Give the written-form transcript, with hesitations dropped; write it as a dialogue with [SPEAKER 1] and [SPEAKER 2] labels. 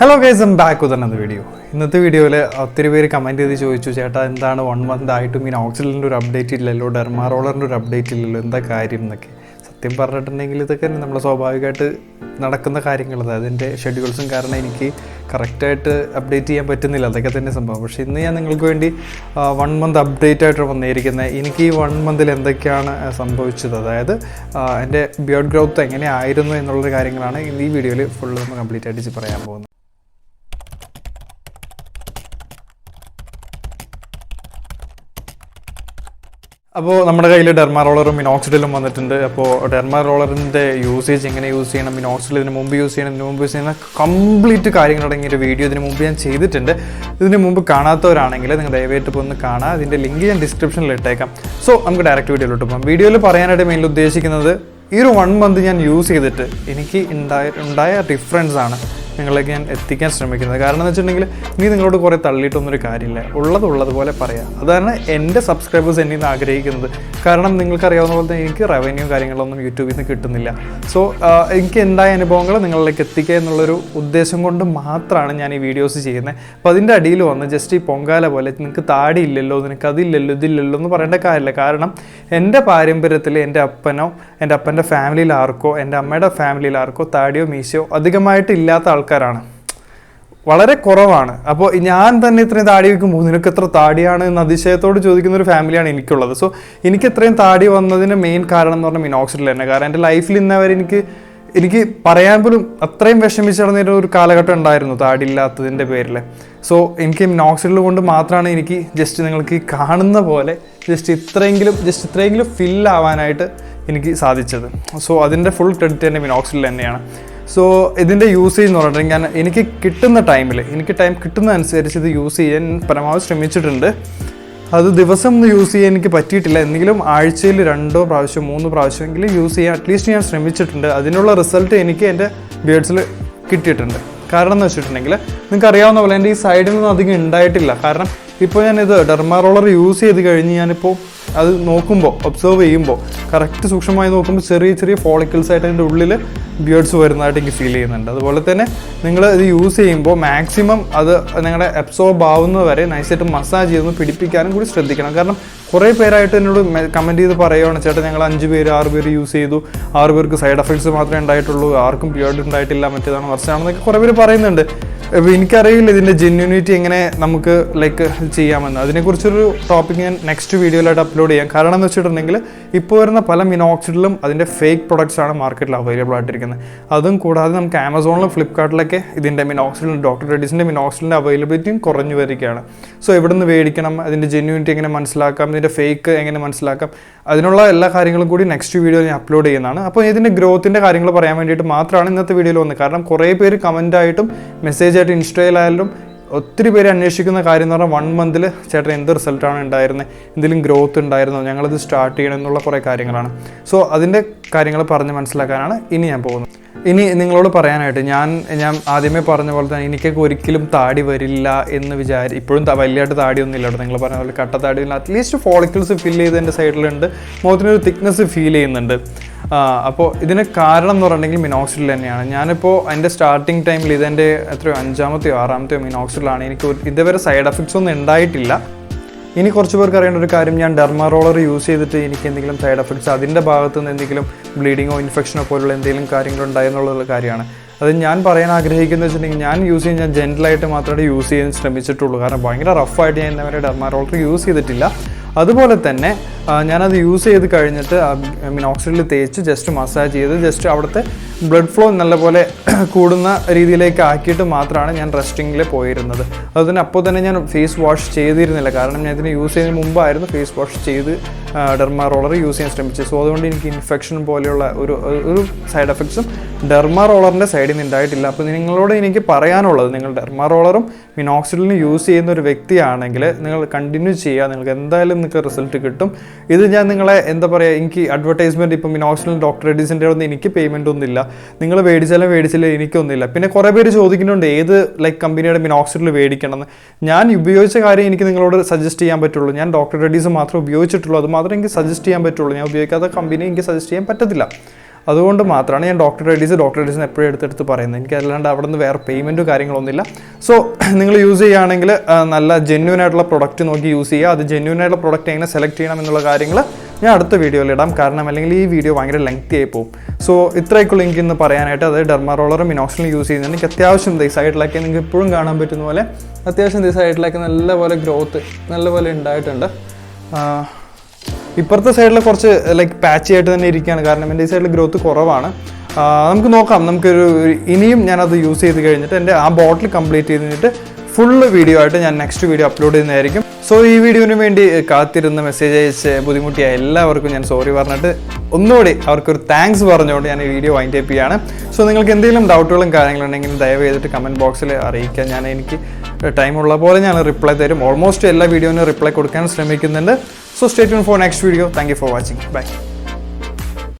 [SPEAKER 1] Hello guys, I'm back with another video. In this video, ഒത്തിരി പേര് comment ചെയ്ത് ചോദിച്ചു ചേട്ടാ എന്താണ് 1 month ആയിട്ട് MINOXIDIL ഒരു അപ്ഡേറ്റ് ഇല്ലല്ലോ ഡെർമാ റോളറിന്റെ ഒരു അപ്ഡേറ്റ് ഇല്ലല്ലോ എന്താ കാര്യം എന്നൊക്കെ സത്യം പറഞ്ഞിട്ടുണ്ടെങ്കിൽ ഇതൊക്കെ നമ്മൾ സ്വാഭാവികമായിട്ട് നടക്കുന്ന കാര്യങ്ങൾ അതിന്റെ ഷെഡ്യൂൾസും കാരണം എനിക്ക് കറക്റ്റ് ആയിട്ട് അപ്ഡേറ്റ് ചെയ്യാൻ പറ്റുന്നില്ല അതൊക്കെ തന്നെ സംഭവം പക്ഷേ ഇന്ന് ഞാൻ നിങ്ങൾക്ക് വേണ്ടി 1 month അപ്ഡേറ്റ് ആയിട്ട് വന്നിരിക്കുന്നത് എനിക്ക് ഈ 1 monthിൽ എന്തൊക്കെയാണ് സംഭവിച്ചത് അതായത് എൻ്റെ ബിയർഡ് ഗ്രോത്ത് എങ്ങനെയായിരുന്നു എന്നുള്ള കാര്യങ്ങളാണ് ഈ വീഡിയോയിൽ ഫുൾ നമ്മൾ കംപ്ലീറ്റ് ആയിട്ട് പറയാൻ പോകുന്നത് അപ്പോൾ നമ്മുടെ കയ്യിൽ ഡെർമാ റോളറും മിനോക്സിഡിലും വന്നിട്ടുണ്ട് അപ്പോൾ ഡെർമാ റോളറിൻ്റെ യൂസേജ് എങ്ങനെ യൂസ് ചെയ്യണം മിനോക്സിഡിൽ ഇതിന് മുമ്പ് യൂസ് ചെയ്യണം ഇതിന് മുമ്പ് യൂസ് ചെയ്യുന്ന കംപ്ലീറ്റ് കാര്യങ്ങളടങ്ങിയ ഒരു വീഡിയോ ഇതിന് മുമ്പ് ഞാൻ ചെയ്തിട്ടുണ്ട് ഇതിന് മുമ്പ് കാണാത്തവരാണെങ്കിൽ നിങ്ങൾ ദയവായിട്ട് ഇപ്പോൾ ഒന്ന് കാണാം അതിൻ്റെ ലിങ്ക് ഞാൻ ഡിസ്ക്രിപ്ഷനിൽ ഇട്ടേക്കാം സോ നമുക്ക് ഡയറക്റ്റ് വീഡിയോയിലോട്ട് പോകാം വീഡിയോയിൽ പറയാനായിട്ട് മെയിൻ ഉദ്ദേശിക്കുന്നത് ഈ ഒരു 1 month ഞാൻ യൂസ് ചെയ്തിട്ട് എനിക്ക് ഉണ്ടായ ഡിഫറൻസ് ആണ് നിങ്ങളിലേക്ക് ഞാൻ എത്തിക്കാൻ ശ്രമിക്കുന്നത് കാരണം എന്ന് വെച്ചിട്ടുണ്ടെങ്കിൽ ഇനി നിങ്ങളോട് കുറേ തള്ളിയിട്ടൊന്നൊരു കാര്യമില്ല ഉള്ളതുപോലെ പറയാം അതാണ് എൻ്റെ സബ്സ്ക്രൈബേഴ്സ് എന്നിൽ നിന്ന് ആഗ്രഹിക്കുന്നത് കാരണം നിങ്ങൾക്കറിയാവുന്ന പോലെ തന്നെ എനിക്ക് റവന്യൂ കാര്യങ്ങളൊന്നും യൂട്യൂബിൽ നിന്ന് കിട്ടുന്നില്ല സോ എനിക്ക് ഉണ്ടായ അനുഭവങ്ങൾ നിങ്ങളിലേക്ക് എത്തിക്കുക എന്നുള്ളൊരു ഉദ്ദേശം കൊണ്ട് മാത്രമാണ് ഞാൻ ഈ വീഡിയോസ് ചെയ്യുന്നത് അപ്പോൾ അതിൻ്റെ അടിയിൽ വന്ന് ജസ്റ്റ് ഈ പൊങ്കാല പോലെ നിനക്ക് താടി ഇല്ലല്ലോ നിനക്ക് അതില്ലല്ലോ ഇതില്ലല്ലോ എന്ന് പറയേണ്ട കാര്യമില്ല കാരണം എൻ്റെ പാരമ്പര്യത്തിൽ എൻ്റെ അപ്പനോ എൻ്റെ അപ്പൻ്റെ ഫാമിലിയിൽ ആർക്കോ എൻ്റെ അമ്മയുടെ ഫാമിലിയിൽ ആർക്കോ താടിയോ മീശയോ അധികമായിട്ട് ഇല്ലാത്ത ആൾക്കാരാണ് വളരെ കുറവാണ് അപ്പോൾ ഞാൻ തന്നെ ഇത്രയും താടി വയ്ക്കുമ്പോൾ നിനക്ക് എത്ര താടിയാണ് എന്ന് അതിശയത്തോട് ചോദിക്കുന്ന ഒരു ഫാമിലിയാണ് എനിക്കുള്ളത് സോ എനിക്ക് ഇത്രയും താടി വന്നതിന് മെയിൻ കാരണം എന്ന് പറഞ്ഞാൽ മിനോക്സിഡിൽ തന്നെ കാരണം എൻ്റെ ലൈഫിൽ ഇന്നവരെ എനിക്ക് പറയാൻ പോലും അത്രയും വിഷമിച്ച് നടന്നൊരു ഒരു കാലഘട്ടം ഉണ്ടായിരുന്നു താടി ഇല്ലാത്തതിൻ്റെ പേരിൽ സോ എനിക്ക് മിനോക്സിഡിൽ കൊണ്ട് മാത്രമാണ് എനിക്ക് ജസ്റ്റ് നിങ്ങൾക്ക് കാണുന്ന പോലെ ജസ്റ്റ് ഇത്രയെങ്കിലും ഫില്ലാവാനായിട്ട് എനിക്ക് സാധിച്ചത് സോ അതിൻ്റെ ഫുൾ ക്രെഡിറ്റ് തന്നെ മിനോക്സിഡിൽ തന്നെയാണ് സോ ഇതിൻ്റെ യൂസേജ് എന്ന് പറഞ്ഞിട്ടുണ്ടെങ്കിൽ എനിക്ക് കിട്ടുന്ന ടൈമിൽ എനിക്ക് ടൈം കിട്ടുന്നതനുസരിച്ച് ഇത് യൂസ് ചെയ്യാൻ പരമാവധി ശ്രമിച്ചിട്ടുണ്ട് അത് ദിവസം ഒന്ന് യൂസ് ചെയ്യാൻ എനിക്ക് പറ്റിയിട്ടില്ല എന്തെങ്കിലും ആഴ്ചയിൽ 2 പ്രാവശ്യം 3 പ്രാവശ്യമെങ്കിലും യൂസ് ചെയ്യാൻ അറ്റ്ലീസ്റ്റ് ഞാൻ ശ്രമിച്ചിട്ടുണ്ട് അതിനുള്ള റിസൾട്ട് എനിക്ക് എൻ്റെ ബിയർഡ്സിൽ കിട്ടിയിട്ടുണ്ട് കാരണം എന്ന് വെച്ചിട്ടുണ്ടെങ്കിൽ നിങ്ങൾക്ക് അറിയാവുന്ന പോലെ എൻ്റെ ഈ സൈഡിൽ നിന്നും അധികം ഉണ്ടായിട്ടില്ല കാരണം ഇപ്പോൾ ഞാനിത് ഡെർമാ റോളർ യൂസ് ചെയ്ത് കഴിഞ്ഞ് ഞാനിപ്പോൾ അത് നോക്കുമ്പോൾ ഒബ്സർവ് ചെയ്യുമ്പോൾ കറക്റ്റ് സൂക്ഷ്മമായി നോക്കുമ്പോൾ ചെറിയ ഫോളിക്കിൾസ് ആയിട്ട് അതിൻ്റെ ഉള്ളിൽ ബിയർഡ്സ് വരുന്നതായിട്ട് എനിക്ക് ഫീൽ ചെയ്യുന്നുണ്ട് അതുപോലെ തന്നെ നിങ്ങൾ ഇത് യൂസ് ചെയ്യുമ്പോൾ മാക്സിമം അത് നിങ്ങളുടെ അബ്സോർബ് ആവുന്നത് വരെ നൈസായിട്ട് മസാജ് ചെയ്തൊന്ന് പിടിപ്പിക്കാനും കൂടി ശ്രദ്ധിക്കണം കാരണം കുറേ പേരായിട്ട് എന്നോട് കമൻറ്റ് ചെയ്ത് പറയുകയാണ് ചേട്ടാ ഞങ്ങൾ 5 പേര് 6 പേര് യൂസ് ചെയ്തു 6 പേർക്ക് സൈഡ് എഫക്ട്സ് മാത്രമേ ഉണ്ടായിട്ടുള്ളൂ ആർക്കും ബിയർഡ് ഉണ്ടായിട്ടില്ല മറ്റേതാണ് വർഷമാണെന്നൊക്കെ കുറേ പേര് പറയുന്നുണ്ട് എനിക്കറിയില്ല ഇതിൻ്റെ ജെന്യൂനിറ്റി എങ്ങനെ നമുക്ക് ചെയ്യാമെന്ന് അതിനെക്കുറിച്ചൊരു ടോപ്പിക് ഞാൻ നെക്സ്റ്റ് വീഡിയോയിലായിട്ട് അപ്ലോഡ് ചെയ്യാം കാരണം എന്ന് വെച്ചിട്ടുണ്ടെങ്കിൽ ഇപ്പോൾ വരുന്ന പല മിനോക്സിഡിലും അതിൻ്റെ ഫേക്ക് പ്രൊഡക്ട്സ് ആണ് മാർക്കറ്റിൽ അവൈലബിൾ ആയിട്ടിരിക്കുന്നത് അതും കൂടാതെ നമുക്ക് ആമസോണിലും ഫ്ലിപ്കാർട്ടിലൊക്കെ ഇതിൻ്റെ മിനോക്സിഡിൽ ഡോക്ടർ റെഡീസിൻ്റെ മിനോക്സിഡിൻ്റെ അവൈലബിലിറ്റിയും കുറഞ്ഞു വരികയാണ് സോ എവിടെ നിന്ന് മേടിക്കണം അതിൻ്റെ ജെന്യൂനിറ്റി എങ്ങനെ മനസ്സിലാക്കാം ഇതിൻ്റെ ഫേക്ക് എങ്ങനെ മനസ്സിലാക്കാം അതിനുള്ള എല്ലാ കാര്യങ്ങളും കൂടി നെക്സ്റ്റ് വീഡിയോ ഞാൻ അപ്ലോഡ് ചെയ്യുന്നതാണ് അപ്പോൾ ഇതിൻ്റെ ഗ്രോത്തിൻ്റെ കാര്യങ്ങൾ പറയാൻ വേണ്ടിയിട്ട് മാത്രമാണ് ഇന്നത്തെ വീഡിയോയിൽ വന്നത് കാരണം കുറേ പേര് കമൻറ്റായിട്ടും മെസ്സേജായിട്ട് ഇൻസ്റ്റയിലായാലും ഒത്തിരി പേര് അന്വേഷിക്കുന്ന കാര്യം എന്ന് പറഞ്ഞാൽ 1 month ചേട്ടൻ എന്ത് റിസൾട്ടാണ് ഉണ്ടായിരുന്നത് എന്തെങ്കിലും ഗ്രോത്ത് ഉണ്ടായിരുന്നോ ഞങ്ങളിത് സ്റ്റാർട്ട് ചെയ്യണം എന്നുള്ള കുറേ കാര്യങ്ങളാണ് സോ അതിൻ്റെ കാര്യങ്ങൾ പറഞ്ഞ് മനസ്സിലാക്കാനാണ് ഇനി ഞാൻ പോകുന്നത് ഇനി നിങ്ങളോട് പറയാനായിട്ട് ഞാൻ ആദ്യമേ പറഞ്ഞ പോലെ തന്നെ എനിക്കൊക്കെ ഒരിക്കലും താടി വരില്ല എന്ന് ഇപ്പോഴും വലിയതായിട്ട് താടിയൊന്നും ഇല്ല കേട്ടോ നിങ്ങൾ പറഞ്ഞ പോലെ കട്ട താടിയില്ല അറ്റ്ലീസ്റ്റ് ഫോളിക്കിൾസ് ഫിൽ ചെയ്ത് എൻ്റെ സൈഡിലുണ്ട് മുഖത്തിനൊരു തിക്നെസ് ഫീൽ ചെയ്യുന്നുണ്ട് അപ്പോൾ ഇതിന് കാരണം എന്ന് പറഞ്ഞിട്ടുണ്ടെങ്കിൽ മിനോക്സിഡിൽ തന്നെയാണ് ഞാനിപ്പോൾ എൻ്റെ സ്റ്റാർട്ടിങ് ടൈമിൽ ഇതെൻ്റെ എത്രയോ 5ാമത്തെയോ 6ാമത്തെയോ മിനോക്സിഡിലാണ് എനിക്ക് ഇതുവരെ സൈഡ് എഫക്ട്സ് ഒന്നും ഉണ്ടായിട്ടില്ല ഇനി കുറച്ച് പേർക്ക് അറിയേണ്ട ഒരു കാര്യം ഞാൻ ഡെർമാ റോളർ യൂസ് ചെയ്തിട്ട് എനിക്ക് എന്തെങ്കിലും സൈഡ് എഫക്ട്സ് അതിൻ്റെ ഭാഗത്ത് നിന്ന് എന്തെങ്കിലും ബ്ലീഡിങ്ങോ ഇൻഫെക്ഷനോ പോലുള്ള എന്തെങ്കിലും കാര്യങ്ങളുണ്ടായെന്നുള്ള കാര്യമാണ് അത് ഞാൻ പറയാൻ ആഗ്രഹിക്കുന്നത് വെച്ചിട്ടുണ്ടെങ്കിൽ ഞാൻ യൂസ് ചെയ്യാൻ ഞാൻ ജെൻറ്റലായിട്ട് മാത്രമേ യൂസ് ചെയ്യാൻ ശ്രമിച്ചിട്ടുള്ളൂ കാരണം ഭയങ്കര റഫായിട്ട് ഞാൻ ഇന്നവരെ ഡെർമാ റോളർ യൂസ് ചെയ്തിട്ടില്ല അതുപോലെ തന്നെ ഞാനത് യൂസ് ചെയ്ത് കഴിഞ്ഞിട്ട് മിനോക്സിഡിൽ തേച്ച് ജസ്റ്റ് മസാജ് ചെയ്ത് ജസ്റ്റ് അവിടുത്തെ ബ്ലഡ് ഫ്ലോ നല്ലപോലെ കൂടുന്ന രീതിയിലേക്ക് ആക്കിയിട്ട് മാത്രമാണ് ഞാൻ റെസ്റ്റിങ്ങിൽ പോയിരുന്നത് അതുതന്നെ അപ്പോൾ തന്നെ ഞാൻ ഫേസ് വാഷ് ചെയ്തിരുന്നില്ല കാരണം ഞാൻ ഇതിന് യൂസ് ചെയ്യുന്നതിന് മുമ്പായിരുന്നു ഫേസ് വാഷ് ചെയ്ത് ഡെർമാ റോളർ യൂസ് ചെയ്യാൻ ശ്രമിച്ചത് സോ അതുകൊണ്ട് എനിക്ക് ഇൻഫെക്ഷൻ പോലെയുള്ള ഒരു സൈഡ് എഫക്ട്സും ഡെർമാ റോളറിൻ്റെ സൈഡിൽ നിന്ന് ഉണ്ടായിട്ടില്ല അപ്പോൾ നിങ്ങളോട് എനിക്ക് പറയാനുള്ളത് നിങ്ങൾ ഡെർമാ റോളറും മിനോക്സിഡിലിന് യൂസ് ചെയ്യുന്ന ഒരു വ്യക്തിയാണെങ്കിൽ നിങ്ങൾ കണ്ടിന്യൂ ചെയ്യുക നിങ്ങൾക്ക് എന്തായാലും നിങ്ങൾക്ക് റിസൾട്ട് കിട്ടും ഇത് ഞാൻ നിങ്ങളെ എന്താ പറയുക എനിക്ക് അഡ്വർടൈസ്മെൻറ്റ് ഇപ്പം മിനോക്സിഡിൽ ഡോക്ടർ റെഡീസിൻ്റെ ഒന്നും എനിക്ക് പേയ്മെൻ്റ് ഒന്നുമില്ല നിങ്ങൾ മേടിച്ചില്ല എനിക്കൊന്നുമില്ല പിന്നെ കുറേ പേര് ചോദിക്കുന്നുണ്ട് ഏത് കമ്പനിയുടെ മിനോക്സിഡിൽ മേടിക്കണമെന്ന് ഞാൻ ഉപയോഗിച്ച കാര്യം എനിക്ക് നിങ്ങളോട് സജസ്റ്റ് ചെയ്യാൻ പറ്റുള്ളൂ ഞാൻ ഡോക്ടർ റെഡീസ് മാത്രമേ ഉപയോഗിച്ചിട്ടുള്ളൂ അത് മാത്രമേ എനിക്ക് സജസ്റ്റ് ചെയ്യാൻ പറ്റുള്ളൂ ഞാൻ ഉപയോഗിക്കാത്ത കമ്പനി എനിക്ക് സജസ്റ്റ് ചെയ്യാൻ പറ്റത്തില്ല അതുകൊണ്ട് മാത്രമാണ് ഞാൻ ഡോക്ടർ റെഡീസിന് എപ്പോഴും എടുത്തെടുത്ത് പറയുന്നത്. എനിക്ക് അല്ലാണ്ട് അവിടെ നിന്ന് വേറെ പേയ്മെൻറ്റോ കാര്യങ്ങളൊന്നുമില്ല. സോ നിങ്ങൾ യൂസ് ചെയ്യുകയാണെങ്കിൽ നല്ല ജെന്യൂൻ ആയിട്ടുള്ള പ്രൊഡക്റ്റ് നോക്കി യൂസ് ചെയ്യുക. അത് ജെന്യൂൻ ആയിട്ടുള്ള പ്രൊഡക്റ്റ് എങ്ങനെ സെലക്ട് ചെയ്യണം എന്നുള്ള കാര്യങ്ങൾ ഞാൻ അടുത്ത വീഡിയോയിൽ ഇടാം. കാരണം അല്ലെങ്കിൽ ഈ വീഡിയോ ഭയങ്കര ലെങ്തി ആയി പോകും. സോ ഇത്രയൊക്കെയുള്ള എനിക്ക് ഇന്ന് പറയാനായിട്ട്. അതായത് ഡെർമാ റോളറും മിനോക്സിഡിലും യൂസ് ചെയ്യുന്നത് എനിക്ക് അത്യാവശ്യം സൈഡിലൊക്കെ നിങ്ങൾക്ക് ഇപ്പോഴും കാണാൻ പറ്റുന്ന പോലെ അത്യാവശ്യം സൈഡിലൊക്കെ നല്ലപോലെ ഗ്രോത്ത് നല്ലപോലെ ഉണ്ടായിട്ടുണ്ട്. ഇപ്പുറത്തെ സൈഡിൽ കുറച്ച് പാച്ചി ആയിട്ട് തന്നെ ഇരിക്കുകയാണ്. കാരണം എൻ്റെ ഈ സൈഡിൽ ഗ്രോത്ത് കുറവാണ്. നമുക്ക് നോക്കാം. ഇനിയും ഞാനത് യൂസ് ചെയ്ത് കഴിഞ്ഞിട്ട് എൻ്റെ ആ ബോട്ടിൽ കംപ്ലീറ്റ് ചെയ്തിട്ട് ഫുള്ള് വീഡിയോ ആയിട്ട് ഞാൻ നെക്സ്റ്റ് വീഡിയോ അപ്ലോഡ് ചെയ്യുന്നതായിരിക്കും. സോ ഈ വീഡിയോന് വേണ്ടി കാത്തിരുന്ന് മെസ്സേജ് അയച്ച് ബുദ്ധിമുട്ടിയ എല്ലാവർക്കും ഞാൻ സോറി പറഞ്ഞിട്ട് ഒന്നുകൂടി അവർക്കൊരു താങ്ക്സ് പറഞ്ഞുകൊണ്ട് ഞാൻ ഈ വീഡിയോ വൈൻഡ് അപ്പ് ചെയ്യാണ്. സോ നിങ്ങൾക്ക് എന്തെങ്കിലും ഡൗട്ടുകളും കാര്യങ്ങളുണ്ടെങ്കിൽ ദയവ് ചെയ്തിട്ട് കമൻറ്റ് ബോക്സിൽ അറിയിക്കുക. എനിക്ക് ടൈമുള്ള പോലെ ഞാൻ റിപ്ലൈ തരും. ഓൾമോസ്റ്റ് എല്ലാ വീഡിയോനും റിപ്ലൈ കൊടുക്കാൻ ശ്രമിക്കുന്നുണ്ട്. So stay tune for next video. Thank you for watching. By.